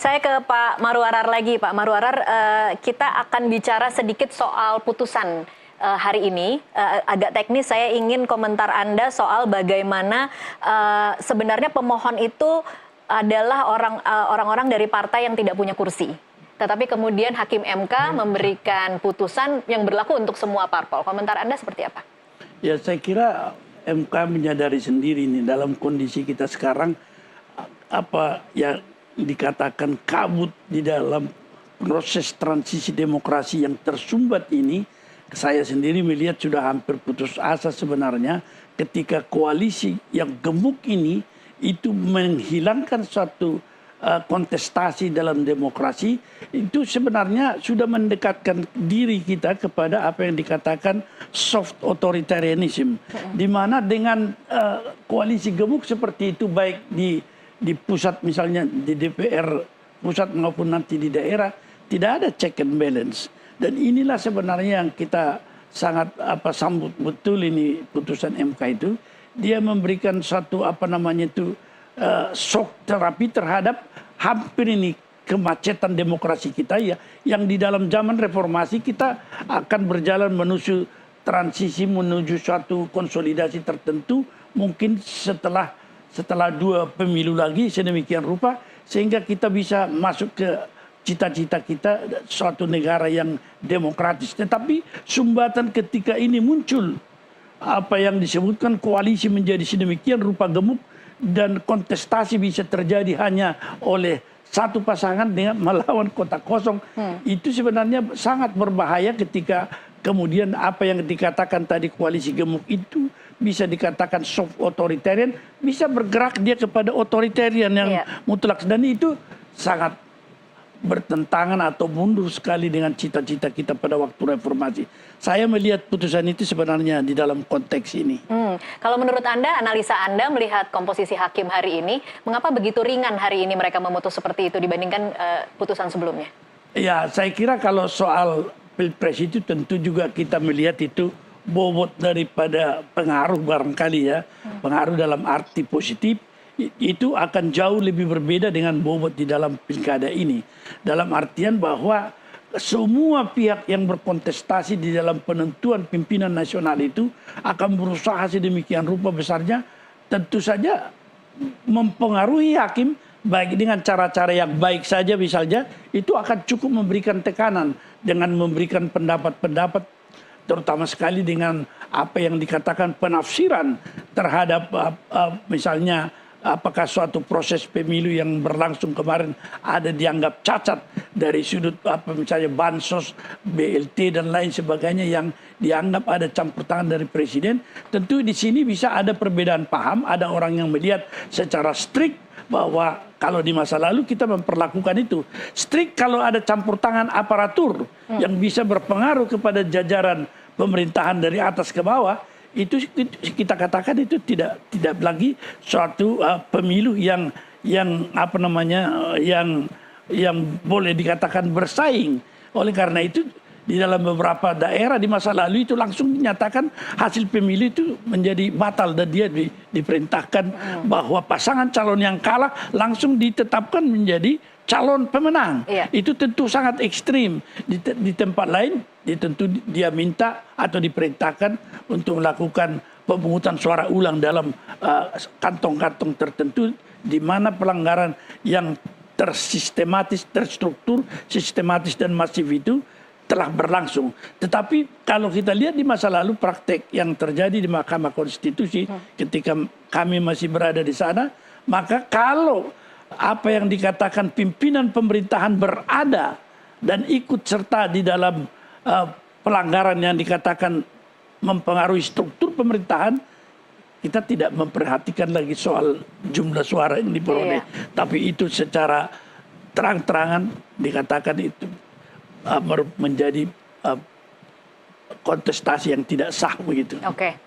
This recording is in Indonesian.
Saya ke Pak Marwarar lagi, Pak Marwarar. Kita akan bicara sedikit soal putusan hari ini. Agak teknis, saya ingin komentar Anda soal bagaimana sebenarnya pemohon itu adalah orang-orang dari partai yang tidak punya kursi. Tetapi kemudian Hakim MK memberikan putusan yang berlaku untuk semua parpol. Komentar Anda seperti apa? Ya, saya kira MK menyadari sendiri nih dalam kondisi kita sekarang apa yang dikatakan kabut di dalam proses transisi demokrasi yang tersumbat ini. Saya sendiri melihat sudah hampir putus asa sebenarnya ketika koalisi yang gemuk ini itu menghilangkan suatu kontestasi dalam demokrasi. Itu sebenarnya sudah mendekatkan diri kita kepada apa yang dikatakan soft authoritarianism, di mana dengan koalisi gemuk seperti itu, baik di pusat misalnya di DPR pusat maupun nanti di daerah, tidak ada check and balance. Dan inilah sebenarnya yang kita sangat sambut betul ini putusan MK itu. Dia memberikan satu shock terapi terhadap hampir ini kemacetan demokrasi kita ya, yang di dalam zaman reformasi kita akan berjalan menuju transisi, menuju suatu konsolidasi tertentu mungkin setelah 2 pemilu lagi sedemikian rupa sehingga kita bisa masuk ke cita-cita kita suatu negara yang demokratis. Tetapi sumbatan ketika ini muncul apa yang disebutkan koalisi menjadi sedemikian rupa gemuk dan kontestasi bisa terjadi hanya oleh satu pasangan dengan melawan kotak kosong. Itu sebenarnya sangat berbahaya ketika kemudian apa yang dikatakan tadi koalisi gemuk itu bisa dikatakan soft authoritarian, bisa bergerak dia kepada otoritarian yang mutlak, dan itu sangat bertentangan atau mundur sekali dengan cita-cita kita pada waktu reformasi. Saya melihat putusan itu sebenarnya di dalam konteks ini. Kalau menurut Anda, analisa Anda melihat komposisi hakim hari ini, mengapa begitu ringan hari ini mereka memutus seperti itu dibandingkan putusan sebelumnya? Ya, saya kira kalau soal Pilpres itu tentu juga kita melihat itu bobot daripada pengaruh barangkali ya, pengaruh dalam arti positif, itu akan jauh lebih berbeda dengan bobot di dalam pilkada ini. Dalam artian bahwa semua pihak yang berkontestasi di dalam penentuan pimpinan nasional itu akan berusaha sedemikian rupa besarnya, tentu saja mempengaruhi hakim baik dengan cara-cara yang baik saja misalnya, itu akan cukup memberikan tekanan dengan memberikan pendapat-pendapat, terutama sekali dengan apa yang dikatakan penafsiran terhadap misalnya apakah suatu proses pemilu yang berlangsung kemarin ada dianggap cacat dari sudut misalnya bansos, BLT dan lain sebagainya yang dianggap ada campur tangan dari presiden. Tentu di sini bisa ada perbedaan paham, ada orang yang melihat secara strict bahwa kalau di masa lalu kita memperlakukan itu strict kalau ada campur tangan aparatur yang bisa berpengaruh kepada jajaran pemerintahan dari atas ke bawah, itu kita katakan itu tidak lagi suatu pemilu yang boleh dikatakan bersaing. Oleh karena itu di dalam beberapa daerah di masa lalu itu langsung dinyatakan hasil pemilu itu menjadi batal dan dia diperintahkan bahwa pasangan calon yang kalah langsung ditetapkan menjadi calon pemenang. Itu tentu sangat ekstrim. Di tempat lain tentu dia minta atau diperintahkan untuk melakukan pemungutan suara ulang dalam kantong-kantong tertentu di mana pelanggaran yang tersistematis, terstruktur, sistematis dan masif itu telah berlangsung. Tetapi kalau kita lihat di masa lalu praktek yang terjadi di Mahkamah Konstitusi ketika kami masih berada di sana, maka kalau apa yang dikatakan pimpinan pemerintahan berada dan ikut serta di dalam pelanggaran yang dikatakan mempengaruhi struktur pemerintahan, kita tidak memperhatikan lagi soal jumlah suara yang diperoleh. Tapi itu secara terang-terangan dikatakan itu menjadi kontestasi yang tidak sah begitu. Oke.